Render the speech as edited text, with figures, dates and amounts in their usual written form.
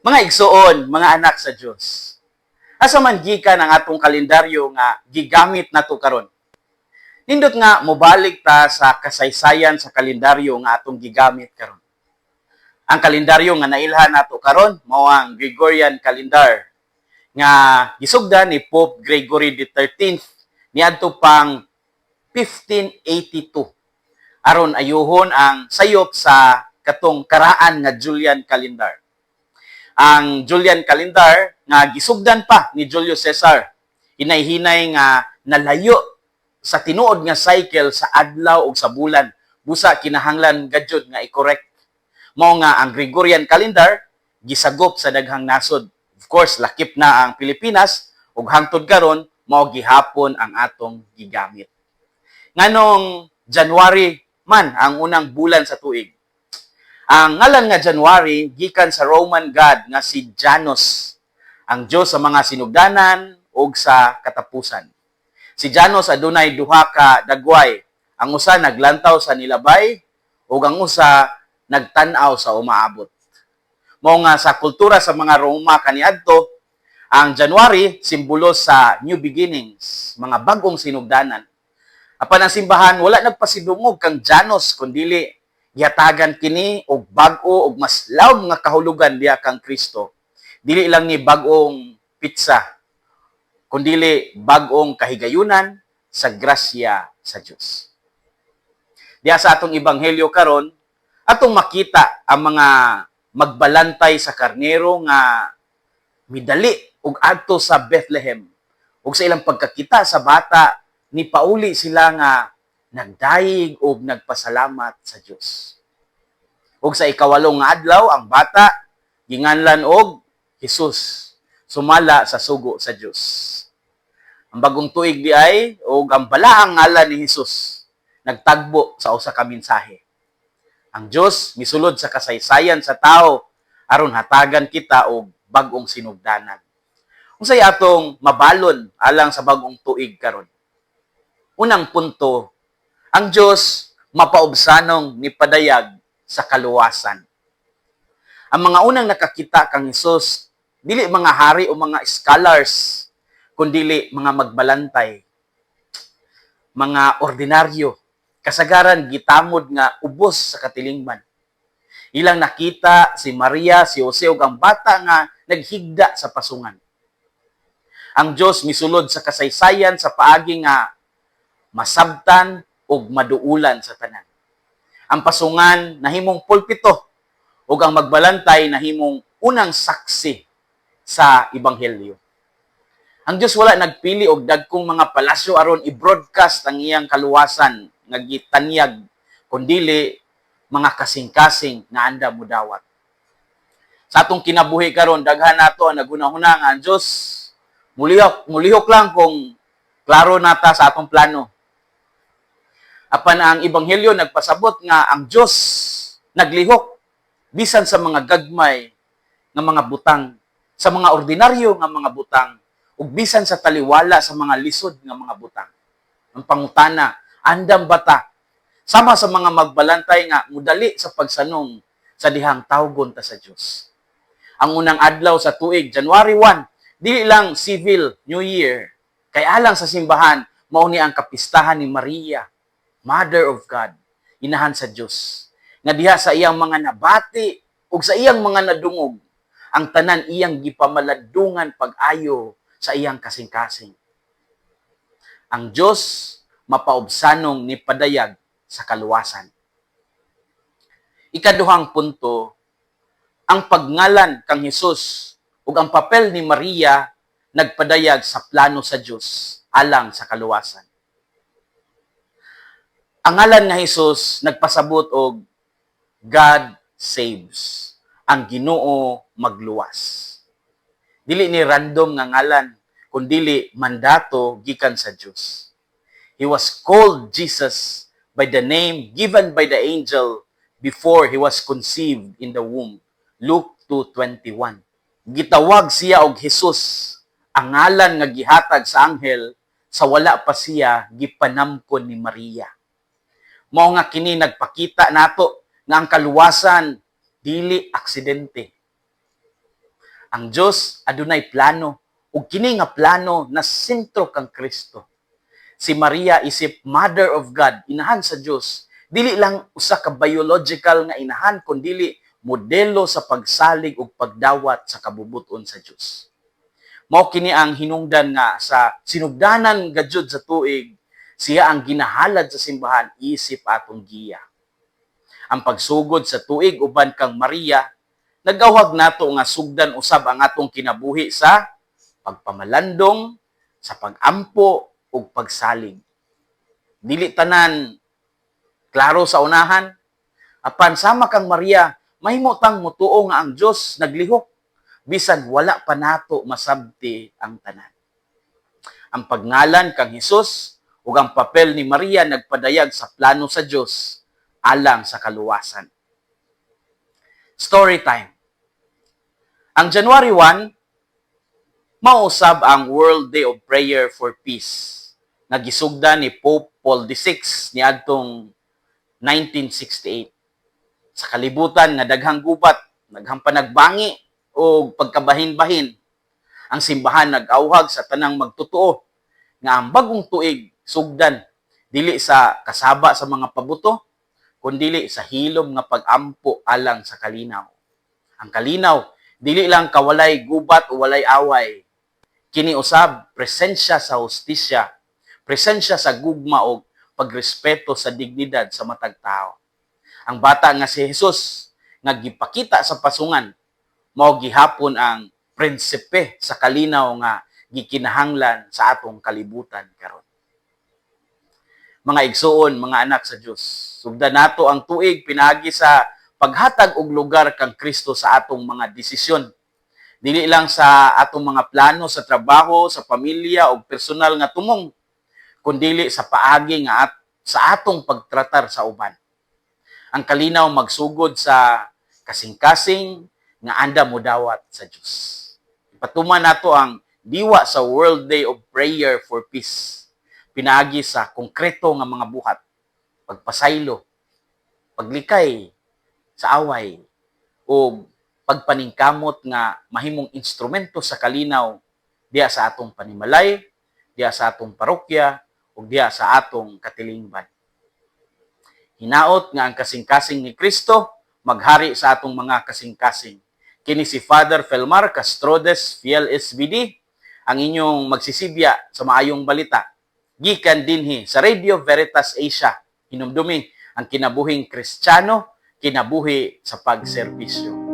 Mga igsoon, mga anak sa Dios. Asa man gikan ang atong kalendaryo nga gigamit nato karon? Nindot nga mobalik ta sa kasaysayan sa kalendaryo nga atong gigamit karon. Ang kalendaryo nga nailhan nato karon mao ang Gregorian calendar nga gisugdan ni Pope Gregory XIII niadto pang 1582 aron ayuhon ang sayop sa katong karaan nga Julian calendar. Ang Julian calendar nga gisugdan pa ni Julius Caesar. Hinay-hinay nga nalayo sa tinuod nga cycle sa adlaw ug sa bulan. Busa kinahanglan gadyod nga i-correct. Mao nga ang Gregorian calendar gisagop sa daghang nasod. Of course, lakip na ang Pilipinas ug hangtod karon mao gihapon ang atong gigamit. Nganong January man ang unang bulan sa tuig. Ang ngalan nga January gikan sa Roman god nga si Janus, ang Dios sa mga sinugdanan ug sa katapusan. Si Janus adunay duha ka dagway, ang usa naglantaw sa nilabay ug ang usa nagtan-aw sa umaabot. Mao nga sa kultura sa mga Roma kaniadto, ang January simbolo sa new beginnings, mga bag-ong sinugdanan. Apan ang simbahan wala nagpasidungog kang Janus kundili gihatagan kini og bag-o og mas lawom nga kahulugan diha kang Kristo. Dili lang ni bag-ong pizza, kundili bag-ong kahigayunan sa grasya sa Dios. Diha sa atong ebanghelyo karon, atong makita ang mga magbalantay sa karnero nga midali og adto sa Bethlehem. Ug sa ilang pagkakita sa bata, ni pauli sila nga nagdayeg o nagpasalamat sa Dios. Ug sa ikawalong nga adlaw, ang bata ginganlan og Jesus, sumala sa sugo sa Dios. Ang bagong tuig di ay og ang balaang ngalan ni Jesus nagtagbo sa usa ka mensahe. Ang Dios misulod sa kasaysayan sa tao aron hatagan kita og bag-ong sinugdanan. Unsay atong mabalon alang sa bag-ong tuig karon? Unang punto, ang Diyos mapaubsanong ni padayag sa kaluwasan. Ang mga unang nakakita kang Hesus, dili mga hari o mga scholars, kundili mga magbalantay, mga ordinaryo, kasagaran gitamod nga ubos sa katilingban. Ilang nakita si Maria, si Jose ug ang bata nga naghigda sa pasungan. Ang Diyos misulod sa kasaysayan sa paagi nga masabtan ug maduulan sa tanan. Ang pasungan nahimong pulpito ug ang magbalantay nahimong unang saksi sa ebanghelyo. Ang Dios wala nagpili og dagkong mga palasyo aron i-broadcast ang iyang kaluwasan nga gitanyag kundili mga kasing-kasing nga anda mudawat. Sa atong kinabuhi karon daghan nato ang nagunahuna nga ang Dios mulihok lang kung klaro nata sa atong plano. Apan ang ebanghelyo nagpasabot nga ang Dios naglihok bisan sa mga gagmay nga mga butang, sa mga ordinaryo nga mga butang, ug bisan sa taliwala sa mga lisod nga mga butang. Ang pangutana, andam bata sama sa mga magbalantay nga mudali sa pagsanong sa dihang tawgon ta sa Dios. Ang unang adlaw sa tuig, January 1, dili lang civil New Year, kay alang sa simbahan mao ni ang kapistahan ni Maria, Mother of God, inahan sa Dios. Nga diha sa iyang mga nabati ug sa iyang mga nadungog, ang tanan iyang gipamaladungan pag-ayo sa iyang kasing-kasing. Ang Dios mapaubsanong ni padayag sa kaluwasan. Ikaduhang punto, ang pagngalan kang Hesus ug ang papel ni Maria nagpadayag sa plano sa Dios alang sa kaluwasan. Ang ngalan nga Hesus nagpasabot og God saves. Ang Ginoo magluwas. Dili ni random nga ngalan, kundili mandato gikan sa Dios. He was called Jesus by the name given by the angel before he was conceived in the womb. Luke 2:21. Gitawag siya og Jesus, ang ngalan nga gihatag sa anghel sa wala pa siya gipanamkon ni Maria. Mao nga kini nagpakita nato nga ang kaluwasan dili aksidente. Ang Dios adunay plano ug kini nga plano na sentro kang Kristo. Si Maria isip Mother of God, inahan sa Dios, dili lang usa ka biological nga inahan kundi modelo sa pagsalig ug pagdawat sa kabubuton sa Dios. Mao kini ang hinungdan nga sa sinugdanan gayud sa tuig, siya ang ginahalad sa simbahan isip atong giya. Ang pagsugod sa tuig uban kang Maria, nagawag nato nga sugdan usab ang atong kinabuhi sa pagpamalandong, sa pagampo ug pagsalig. Dili tanan klaro sa unahan, apan sama kang Maria, mahimo tang mutuo nga ang Dios naglihok bisan wala pa nato masabti ang tanan. Ang pagngalan kang Hesus ug ang papel ni Maria nagpadayag sa plano sa Dios alang sa kaluwasan. Story time. Ang January 1, mausab ang World Day of Prayer for Peace nga gisugdan ni Pope Paul VI niadtong 1968. Sa kalibutan nga daghang gubat, daghang panagbangi o pagkabahin-bahin, ang simbahan nag-awhag sa tanang magtotoo nga ang bagong tuig sugdan dili sa kasaba sa mga pabuto, kundi sa hilom nga pag-ampo alang sa kalinaw. Ang kalinaw dili lang kawalay gubat o walay away, kini usab presensya sa hustisya, presensya sa gugma o pagrespeto sa dignidad sa matag tao. Ang bata nga si Jesus nga gipakita sa pasungan mao gihapon ang prinsipe sa kalinaw nga gikinahanglan sa atong kalibutan karon. Mga igsoon, mga anak sa Dios, sugdan nato ang tuig pinaagi sa paghatag og lugar kang Kristo sa atong mga desisyon. Dili lang sa atong mga plano sa trabaho, sa pamilya o personal nga tumong, kundi sa paagi nga sa atong pagtratar sa uban. Ang kalinaw magsugod sa kasing-kasing nga anda modawat sa Dios. Ipatuman nato ang diwa sa World Day of Prayer for Peace. Pinaagi sa konkreto nga mga buhat, pagpasaylo, paglikay sa away, o pagpaningkamot nga mahimong instrumento sa kalinaw diya sa atong panimalay, diya sa atong parokya, o diya sa atong katilingban. Hinaot nga ang kasing-kasing ni Kristo maghari sa atong mga kasing-kasing. Kini si Father Felmar Castrodes, Fiel SVD, ang inyong magsisibya sa maayong balita. Gikan dinhi sa Radio Veritas Asia, hinumdumi ang kinabuhing Kristiyano, kinabuhi sa pagserbisyo.